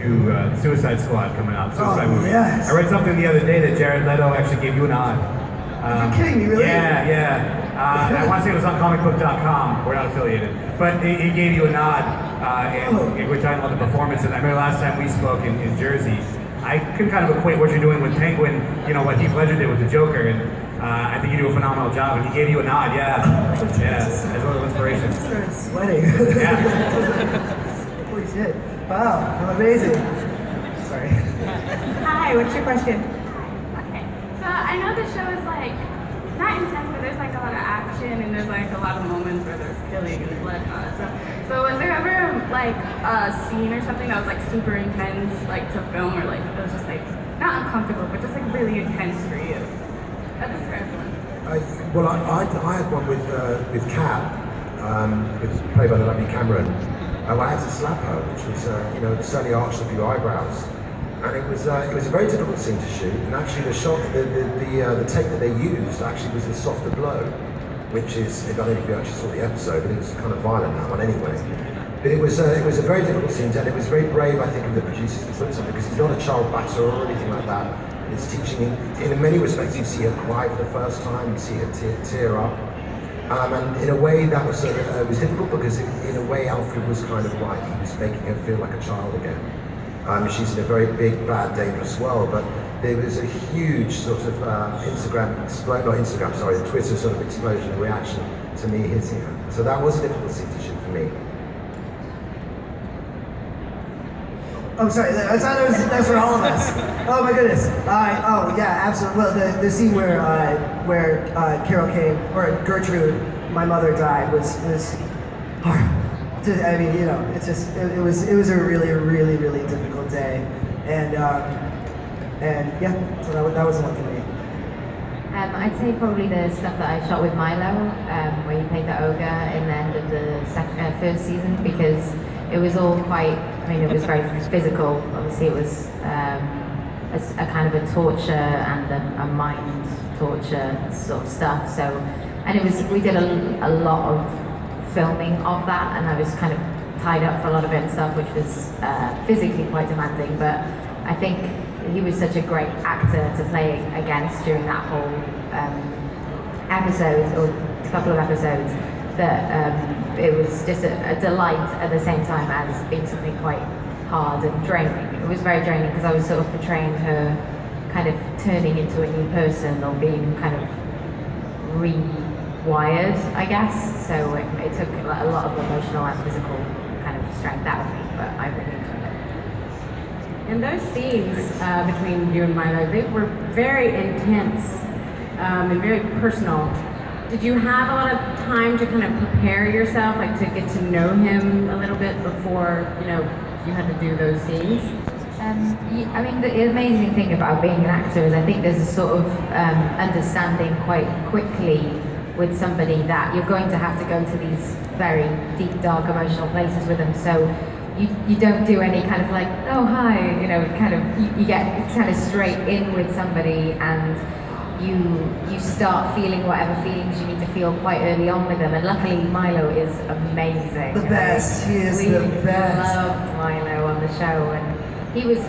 to Suicide Squad coming out. Suicide movie. Yes. I read something the other day that Jared Leto actually gave you a nod. You're kidding me, really? Yeah. I want to say it was on comicbook.com. We're not affiliated, but he gave you a nod, and we're talking about the performance. And I remember last time we spoke in Jersey, I can kind of equate what you're doing with Penguin, what Heath Ledger did with the Joker, and I think you do a phenomenal job. And he gave you a nod, as a little inspiration. I started sweating. Yeah. Holy shit! Wow, I'm amazing. Sorry. Hi, what's your question? Okay, so I know the show is not intense, but there's a lot of action and there's a lot of moments where there's killing and blood and all that stuff. So was there ever a scene or something that was super intense to film, or it was just not uncomfortable but just really intense for you? That's for everyone. Well, I had one with Kat, it was played by the lovely Cameron. I had to slap her, which was certainly arched a few eyebrows. And it was a very difficult scene to shoot, and actually the shot, the take that they used actually was the softer blow, which is, I don't know if you actually saw the episode, but it was kind of violent, that one anyway. But it was a very difficult scene, and it was very brave, I think, of the producers to put something, because it's not a child batterer or anything like that. It's teaching, in many respects, you see her cry for the first time, you see her tear up. And in a way that was was difficult, because in a way Alfred was kind of right, he was making her feel like a child again. She's in a very big, bad, dangerous world, but there was a huge sort of Twitter sort of explosion reaction to me hitting her. So that was a difficult scene to shoot for me. Oh, sorry, I thought that's for all of us. Oh my goodness. Oh yeah, absolutely. Well, the scene where Carol came, or Gertrude, my mother died, was hard. I mean, it's just it was a really difficult day, and yeah, so that was the one for me. I'd say probably the stuff that I shot with Milo, where he played the ogre in the end of the first season, because it was all it was very physical. Obviously, it was a kind of a torture and a mind torture sort of stuff. So, and we did a lot of filming of that, and I was kind of tied up for a lot of it and stuff, which was physically quite demanding, but I think he was such a great actor to play against during that whole episode, or a couple of episodes, that it was just a delight at the same time as being something quite hard and draining. It was very draining because I was sort of portraying her kind of turning into a new person, or being kind of rewired, I guess. So it took a lot of emotional and physical kind of strength out of me, but I really enjoyed it. And those scenes between you and Milo, they were very intense and very personal. Did you have a lot of time to kind of prepare yourself, to get to know him a little bit before, you had to do those scenes? I mean, the amazing thing about being an actor is I think there's a sort of understanding quite quickly with somebody that you're going to have to go to these very deep, dark, emotional places with them. So you don't do any kind of oh hi, you get kind of straight in with somebody, and you start feeling whatever feelings you need to feel quite early on with them. And luckily Milo is amazing. The best. He is the best. We loved Milo on the show, and he was